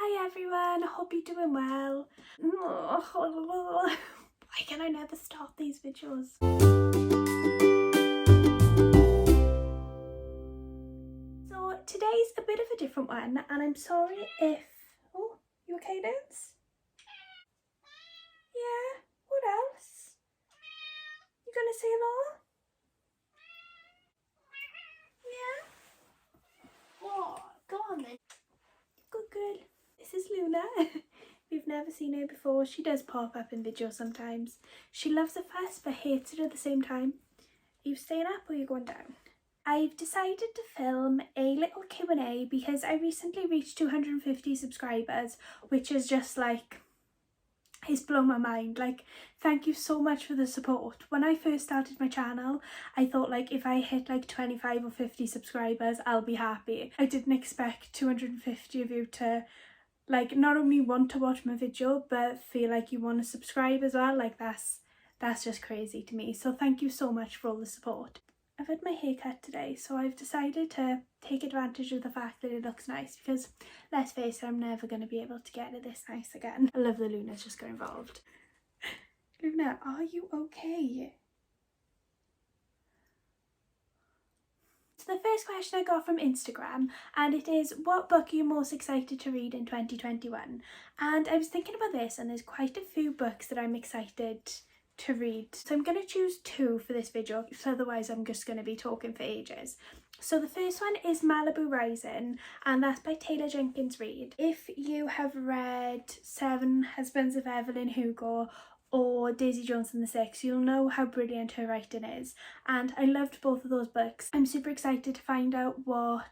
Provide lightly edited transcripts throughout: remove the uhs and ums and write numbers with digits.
Hi everyone, I hope you're doing well. Why can I never start these videos? So today's a bit of a different one and I'm sorry if... Oh, you okay, Dance? Yeah, what else? You gonna say hello? Yeah? Oh, go on then. Good girl. This is Luna. We've never seen her before. She does pop up in videos sometimes. She loves the fuss but hates it at the same time. Are you staying up or are you going down? I've decided to film a little Q&A because I recently reached 250 subscribers, which is just like, it's blown my mind. Like, thank you so much for the support. When I first started my channel, I thought like if I hit like 25 or 50 subscribers, I'll be happy. I didn't expect 250 of you to like not only want to watch my video but feel like you want to subscribe as well. Like that's just crazy to me. So thank you so much for all the support. I've had my hair cut today, so I've decided to take advantage of the fact that it looks nice because, let's face it, I'm never going to be able to get it this nice again. I love the Luna's just got involved. Luna, are you okay? So the first question I got from Instagram, and it is, what book are you most excited to read in 2021? And I was thinking about this, and there's quite a few books that I'm excited to read. So I'm going to choose two for this video, so otherwise I'm just going to be talking for ages. So the first one is Malibu Rising, and that's by Taylor Jenkins Reid. If you have read Seven Husbands of Evelyn Hugo or Daisy Jones and the Six, you'll know how brilliant her writing is, and I loved both of those books. I'm super excited to find out what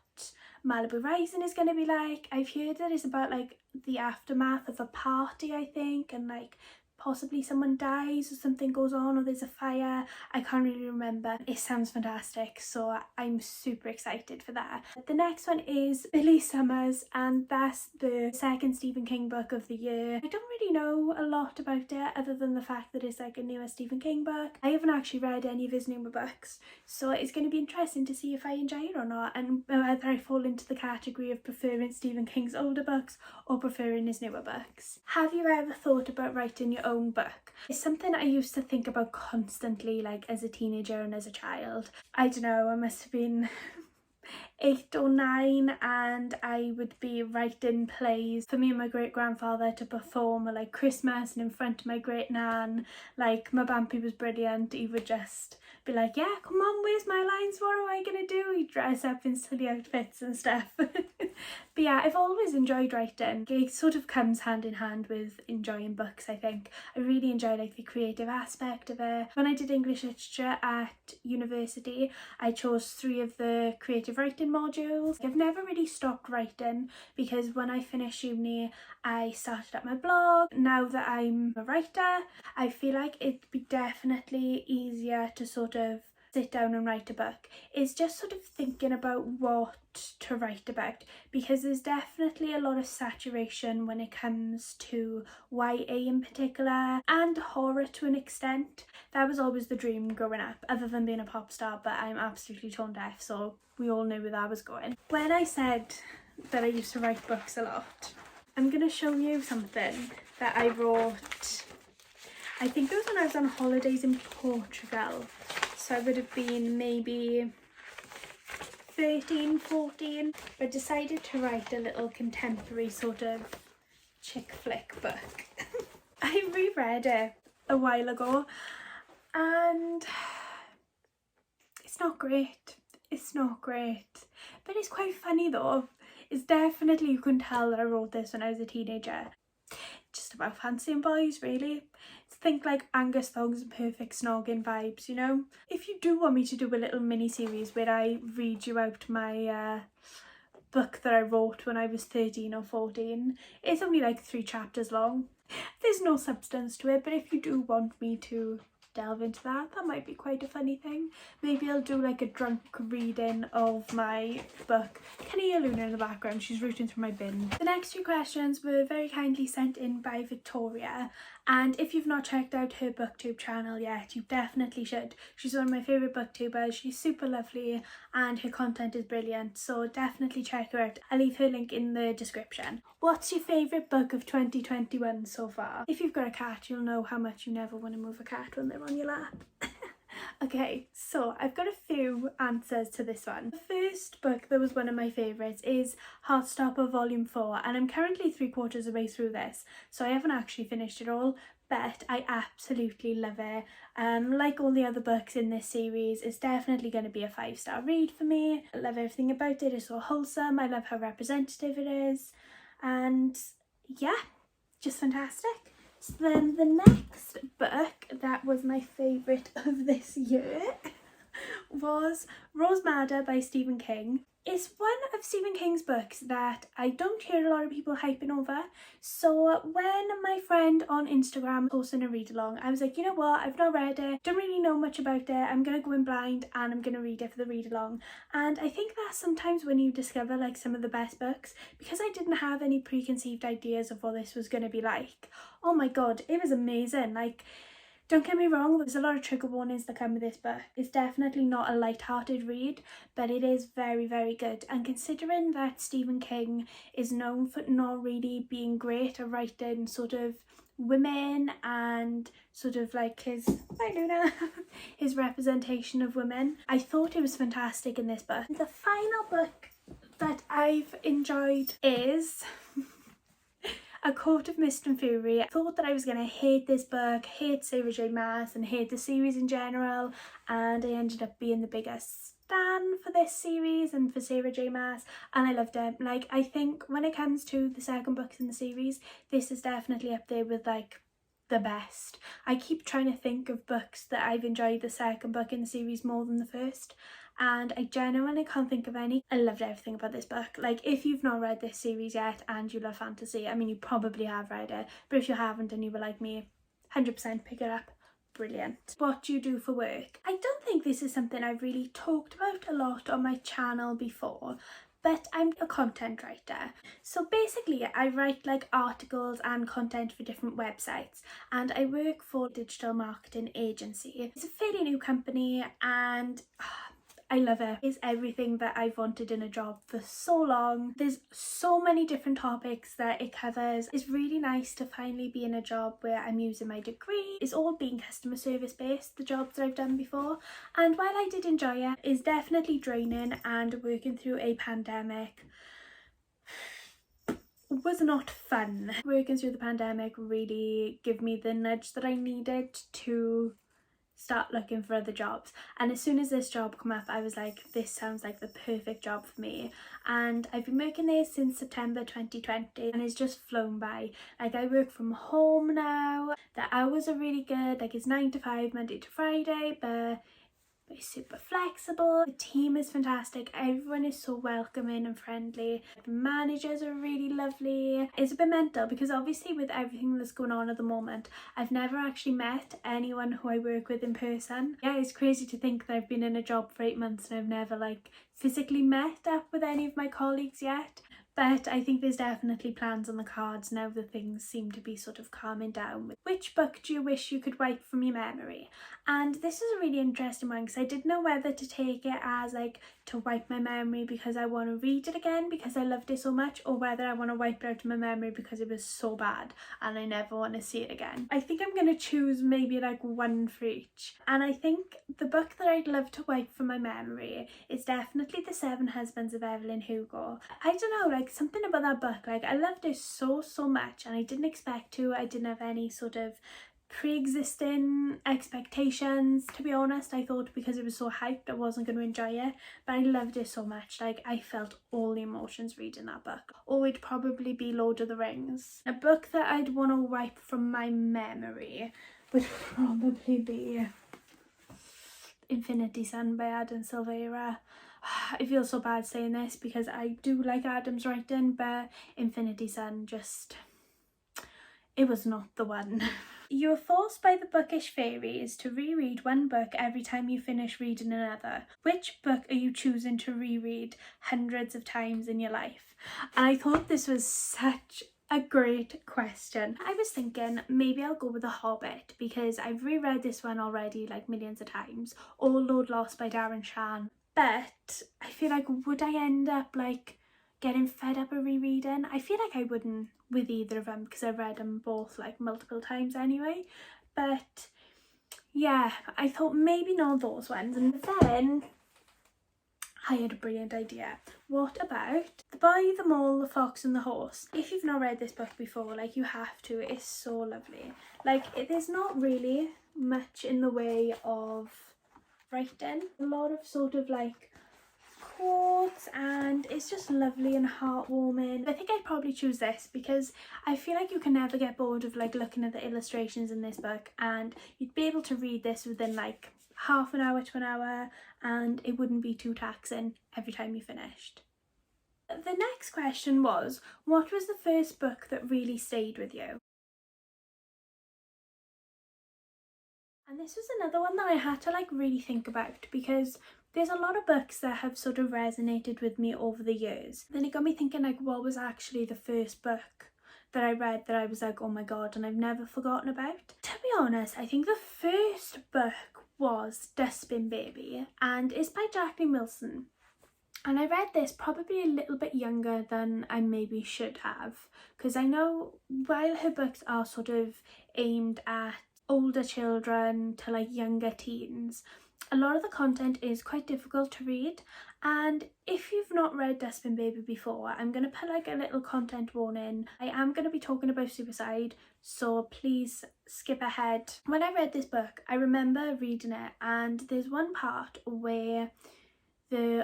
Malibu Rising is going to be like. I've heard that it's about like the aftermath of a party, I think, and like possibly someone dies or something goes on or there's a fire. I can't really remember. It sounds fantastic, so I'm super excited for that. The next one is Billy Summers, and that's the second Stephen King book of the year. I don't really know a lot about it other than the fact that it's like a newer Stephen King book. I haven't actually read any of his newer books, so it's going to be interesting to see if I enjoy it or not, and whether I fall into the category of preferring Stephen King's older books or preferring his newer books. Have you ever thought about writing your own book? It's something I used to think about constantly, like as a teenager and as a child. I don't know, I must have been 8 or 9 and I would be writing plays for me and my great grandfather to perform at like Christmas and in front of my great nan. Like my Bampy was brilliant. He would just be like, yeah, come on, where's my lines, what am I gonna do? He'd dress up in silly outfits and stuff. But yeah, I've always enjoyed writing. It sort of comes hand in hand with enjoying books, I think. I really enjoy like the creative aspect of it. When I did English literature at university, I chose 3 of the creative writing modules. I've never really stopped writing because when I finished uni, I started up my blog. Now that I'm a writer, I feel like it'd be definitely easier to sort of sit down and write a book. It's just sort of thinking about what to write about, because there's definitely a lot of saturation when it comes to YA in particular, and horror to an extent. That was always the dream growing up, other than being a pop star, but I'm absolutely tone deaf, so we all knew where that was going. When I said that I used to write books a lot, I'm going to show you something that I wrote. I think it was when I was on holidays in Portugal, so I would have been maybe 13, 14. I decided to write a little contemporary sort of chick flick book. I reread it a while ago and it's not great. It's not great, but it's quite funny though. It's definitely, you can tell that I wrote this when I was a teenager. Just about fancying boys, really. Think like Angus Thongs and Perfect Snogging vibes, you know? If you do want me to do a little mini series where I read you out my book that I wrote when I was 13 or 14, it's only like 3 chapters long. There's no substance to it, but if you do want me to delve into that. That might be quite a funny thing. Maybe I'll do like a drunk reading of my book. Can you hear Luna in the background? She's rooting through my bin. The next two questions were very kindly sent in by Victoria, and if you've not checked out her booktube channel yet, you definitely should. She's one of my favourite booktubers. She's super lovely and her content is brilliant, so definitely check her out. I'll leave her link in the description. What's your favourite book of 2021 so far? If you've got a cat, you'll know how much you never want to move a cat when they're on your lap. Okay, so I've got a few answers to this one. The first book that was one of my favourites is Heartstopper Volume 4, and I'm currently 3/4 of the way through this, so I haven't actually finished it all, but I absolutely love it. Like all the other books in this series, it's definitely going to be a 5-star read for me. I love everything about it. It's so wholesome. I love how representative it is, and yeah, just fantastic. So then the next book that was my favourite of this year was Rose Madder by Stephen King. It's one of Stephen King's books that I don't hear a lot of people hyping over. So when my friend on Instagram posted a read along, I was like, you know what, I've not read it, don't really know much about it, I'm gonna go in blind and I'm gonna read it for the read along. And I think that's sometimes when you discover like some of the best books, because I didn't have any preconceived ideas of what this was gonna be like. Oh my god, it was amazing. Like, don't get me wrong, there's a lot of trigger warnings that come with this book. It's definitely not a light-hearted read, but it is very, very good. And considering that Stephen King is known for not really being great at writing sort of women and sort of like his, hi Luna, his representation of women, I thought it was fantastic in this book. The final book that I've enjoyed is A Court of Mist and Fury. I thought that I was going to hate this book, hate Sarah J Maas and hate the series in general, and I ended up being the biggest stan for this series and for Sarah J Maas, and I loved it. Like, I think when it comes to the second books in the series, this is definitely up there with like the best. I keep trying to think of books that I've enjoyed the second book in the series more than the first, and I genuinely can't think of any. I loved everything about this book. Like, if you've not read this series yet and you love fantasy, I mean, you probably have read it, but if you haven't and you were like me, 100% pick it up. Brilliant. What do you do for work? I don't think this is something I've really talked about a lot on my channel before, but I'm a content writer. So basically I write like articles and content for different websites, and I work for a digital marketing agency. It's a fairly new company and I love it. It's everything that I've wanted in a job for so long. There's so many different topics that it covers. It's really nice to finally be in a job where I'm using my degree. It's all been customer service based, the jobs that I've done before. And while I did enjoy it, it's definitely draining, and working through a pandemic was not fun. Working through the pandemic really gave me the nudge that I needed to start looking for other jobs, and as soon as this job came up, I was like, this sounds like the perfect job for me. And I've been working there since September 2020 and it's just flown by. Like, I work from home now, the hours are really good, like it's 9 to 5 Monday to Friday, but it's super flexible. The team is fantastic, everyone is so welcoming and friendly, the managers are really lovely. It's a bit mental because obviously with everything that's going on at the moment, I've never actually met anyone who I work with in person. Yeah, it's crazy to think that I've been in a job for 8 months and I've never like physically met up with any of my colleagues yet. But I think there's definitely plans on the cards now that things seem to be sort of calming down. Which book do you wish you could wipe from your memory? And this is a really interesting one because I didn't know whether to take it as like to wipe my memory because I want to read it again because I loved it so much, or whether I want to wipe it out of my memory because it was so bad and I never want to see it again. I think I'm going to choose maybe like one for each. And I think the book that I'd love to wipe from my memory is definitely The Seven Husbands of Evelyn Hugo. I don't know, like something about that book, like I loved it so much, and I didn't expect to. I didn't have any sort of pre-existing expectations, to be honest. I thought because it was so hyped I wasn't going to enjoy it, but I loved it so much. Like, I felt all the emotions reading that book. Or it'd probably be Lord of the Rings. A book that I'd want to wipe from my memory would probably be Infinity Son by Adam Silvera. I feel so bad saying this because I do like Adam's writing, but Infinity Son just, it was not the one. You are forced by the bookish fairies to reread one book every time you finish reading another. Which book are you choosing to reread hundreds of times in your life? And I thought this was such a great question. I was thinking maybe I'll go with The Hobbit because I've reread this one already like millions of times, or Lord Lost by Darren Shan. But I feel like, would I end up like getting fed up of rereading? I feel like I wouldn't with either of them because I've read them both like multiple times anyway. But yeah, I thought maybe not those ones. And then I had a brilliant idea. What about The Boy, the Mole, the Fox and the Horse? If you've not read this book before, like, you have to. It's so lovely. Like, there's not really much in the way of writing. A lot of sort of like quotes, and it's just lovely and heartwarming. I think I'd probably choose this because I feel like you can never get bored of like looking at the illustrations in this book, and you'd be able to read this within like half an hour to an hour, and it wouldn't be too taxing every time you finished. The next question was, what was the first book that really stayed with you? And this was another one that I had to like really think about because there's a lot of books that have sort of resonated with me over the years. Then it got me thinking, like, what was actually the first book that I read that I was like, oh my god, and I've never forgotten about? To be honest, I think the first book was Dustbin Baby, and it's by Jacqueline Wilson. And I read this probably a little bit younger than I maybe should have, because I know while her books are sort of aimed at older children to like younger teens, a lot of the content is quite difficult to read. And if you've not read Dustbin Baby before, I'm going to put like a little content warning. I am going to be talking about suicide, so please skip ahead. When I read this book, I remember reading it, and there's one part where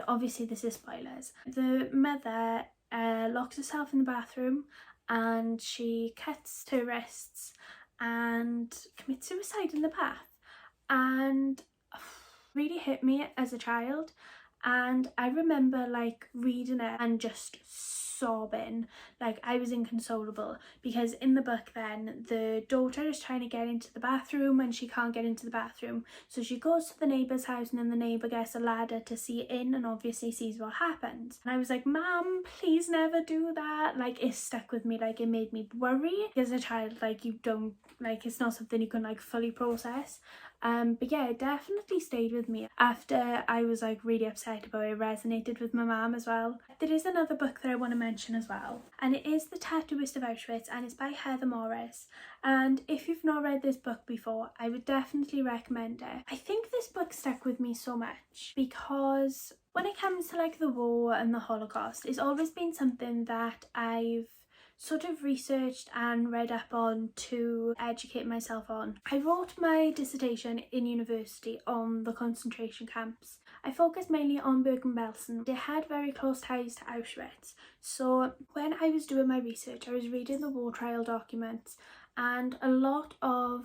obviously this is spoilers, the mother locks herself in the bathroom and she cuts her wrists and commits suicide in the bath, and really hit me as a child. And I remember like reading it and just sobbing, like I was inconsolable, because in the book then the daughter is trying to get into the bathroom and she can't get into the bathroom, so she goes to the neighbour's house, and then the neighbour gets a ladder to see in and obviously sees what happens. And I was like, Mum, please never do that. Like, it stuck with me, like it made me worry. As a child, like, you don't, like, it's not something you can like fully process. But yeah, it definitely stayed with me. After I was like really upset about it, it resonated with my mum as well. There is another book that I want to mention as well, and it is The Tattooist of Auschwitz, and it's by Heather Morris. And if you've not read this book before, I would definitely recommend it. I think this book stuck with me so much because when it comes to like the war and the Holocaust, it's always been something that I've sort of researched and read up on to educate myself on. I wrote my dissertation in university on the concentration camps. I focused mainly on Bergen-Belsen. They had very close ties to Auschwitz, so when I was doing my research I was reading the war trial documents, and a lot of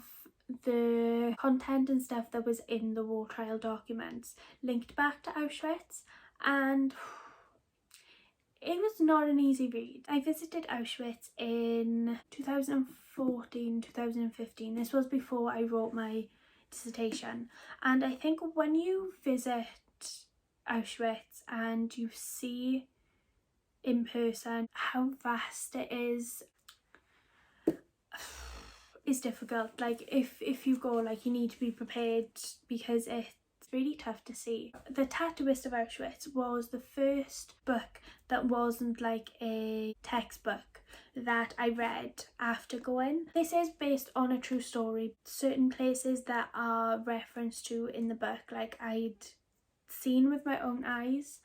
the content and stuff that was in the war trial documents linked back to Auschwitz, and it was not an easy read. I visited Auschwitz in 2014, 2015. This was before I wrote my dissertation. And I think when you visit Auschwitz and you see in person how vast it is difficult. Like, if you go, like, you need to be prepared because it's really tough to see. The Tattooist of Auschwitz was the first book that wasn't like a textbook that I read after going. This is based on a true story. Certain places that are referenced to in the book, like, I'd seen with my own eyes.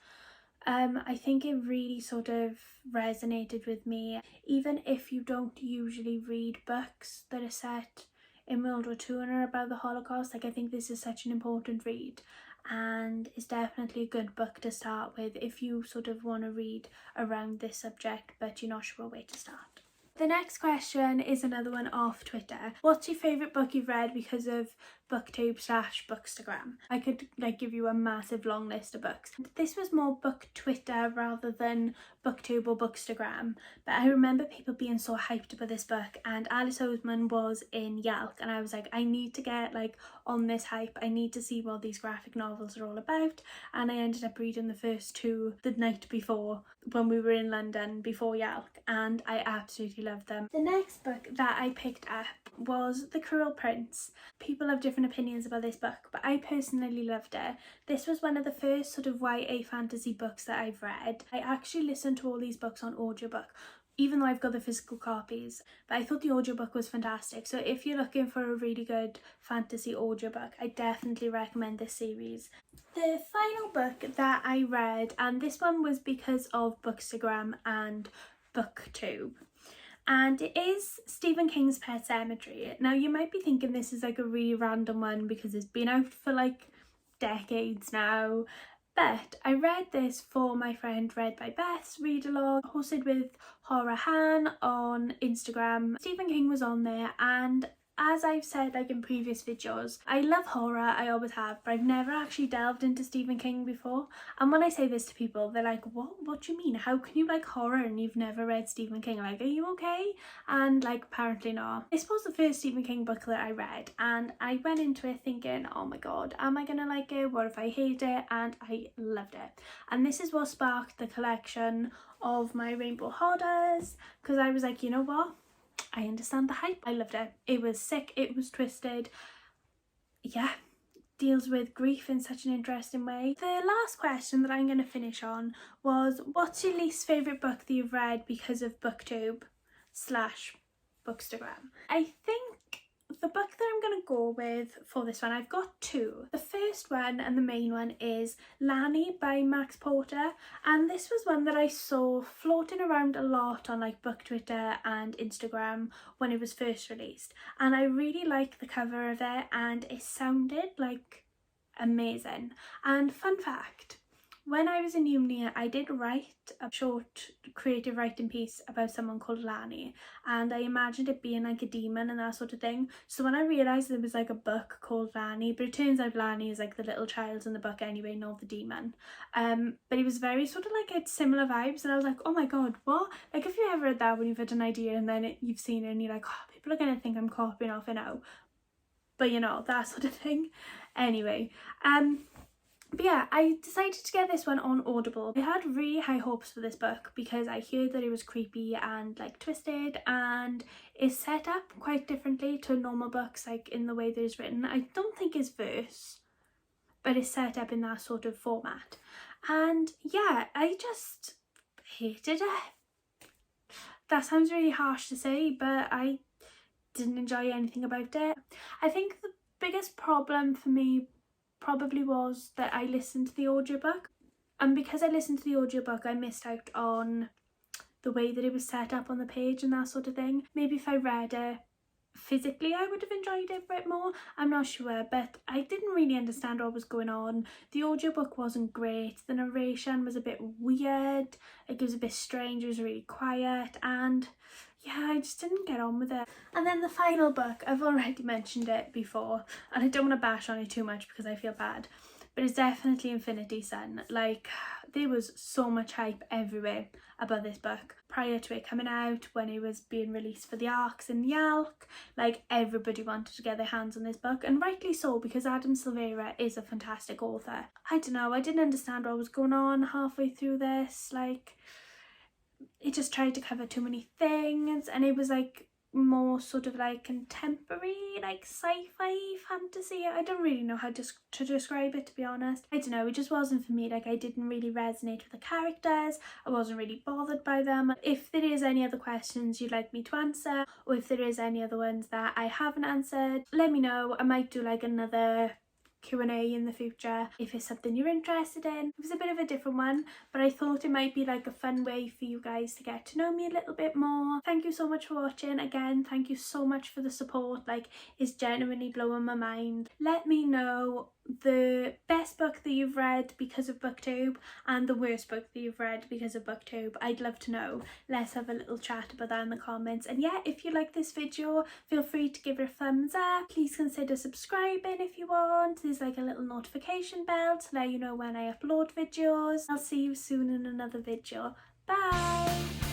I think it really sort of resonated with me. Even if you don't usually read books that are set in World War II and are about the Holocaust, like, I think this is such an important read, and it's definitely a good book to start with if you sort of want to read around this subject but you're not sure where to start. The next question is another one off Twitter. What's your favourite book you've read because of booktube/bookstagram. I could like give you a massive long list of books. This was more book Twitter rather than booktube or bookstagram, but I remember people being so hyped about this book, and Alice Oseman was in Yelk, and I was like, I need to get like on this hype, I need to see what these graphic novels are all about. And I ended up reading the first two the night before when we were in London before Yelk, and I absolutely loved them. The next book that I picked up was The Cruel Prince. People have different opinions about this book, but I personally loved it. This was one of the first sort of YA fantasy books that I've read. I actually listened to all these books on audiobook, even though I've got the physical copies, but I thought the audiobook was fantastic. So if you're looking for a really good fantasy audiobook, I definitely recommend this series. The final book that I read, and this one was because of Bookstagram and BookTube, and it is Stephen King's Pet Sematary. Now you might be thinking this is like a really random one because it's been out for like decades now, but I read this for my friend Read by Beth's read along, hosted with Hora Han on Instagram. Stephen King was on there, and as I've said like in previous videos, I love horror, I always have, but I've never actually delved into Stephen King before. And when I say this to people, they're like, what do you mean? How can you like horror and you've never read Stephen King? Like, are you okay? And like, apparently not. This was the first Stephen King book that I read, and I went into it thinking, oh my god, am I gonna like it? What if I hate it? And I loved it. And this is what sparked the collection of my Rainbow Hoarders, because I was like, you know what? I understand the hype. I loved it. It was sick, it was twisted. Yeah, deals with grief in such an interesting way. The last question that I'm going to finish on was, what's your least favourite book that you've read because of BookTube/Bookstagram? I think the book that I'm going to go with for this one, I've got two. The first one and the main one is Lanny by Max Porter, and this was one that I saw floating around a lot on like Book Twitter and Instagram when it was first released, and I really liked the cover of it and it sounded like amazing. And fun fact, when I was in uni, I did write a short creative writing piece about someone called Lanny, and I imagined it being like a demon and that sort of thing. So when I realised there was like a book called Lanny, but it turns out Lanny is like the little child in the book anyway, not the demon. But it was very sort of like it's similar vibes, and I was like, oh my god, what? Like, if you ever read that when you've had an idea and then you've seen it and you're like, oh, people are gonna think I'm copying off it now. But you know, that sort of thing. Anyway, but yeah, I decided to get this one on Audible. I had really high hopes for this book because I heard that it was creepy and like twisted, and it's set up quite differently to normal books, like in the way that it's written. I don't think it's verse, but it's set up in that sort of format. And yeah, I just hated it. That sounds really harsh to say, but I didn't enjoy anything about it. I think the biggest problem for me probably was that I listened to the audiobook, and because I listened to the audiobook I missed out on the way that it was set up on the page and that sort of thing. Maybe if I read it physically I would have enjoyed it a bit more, I'm not sure, but I didn't really understand what was going on. The audiobook wasn't great, the narration was a bit weird, it was a bit strange, it was really quiet, and yeah, I just didn't get on with it. And then the final book, I've already mentioned it before and I don't want to bash on it too much because I feel bad, but it's definitely Infinity Son. Like, there was so much hype everywhere about this book prior to it coming out, when it was being released for the ARCs in Yelk. Like, everybody wanted to get their hands on this book, and rightly so, because Adam Silvera is a fantastic author. I don't know, I didn't understand what was going on halfway through this. Like, it just tried to cover too many things, and it was like more sort of like contemporary, like sci-fi fantasy. I don't really know how to describe it, to be honest. I don't know, it just wasn't for me. Like, I didn't really resonate with the characters, I wasn't really bothered by them. If there is any other questions you'd like me to answer, or if there is any other ones that I haven't answered, let me know. I might do like another Q&A in the future if it's something you're interested in. It was a bit of a different one, but I thought it might be like a fun way for you guys to get to know me a little bit more. Thank you so much for watching. Again, thank you so much for the support. Like, it's genuinely blowing my mind. Let me know the best book that you've read because of BookTube and the worst book that you've read because of BookTube. I'd love to know. Let's have a little chat about that in the comments. And yeah, if you like this video, feel free to give it a thumbs up. Please consider subscribing if you want. There's like a little notification bell to let you know when I upload videos. I'll see you soon in another video. Bye!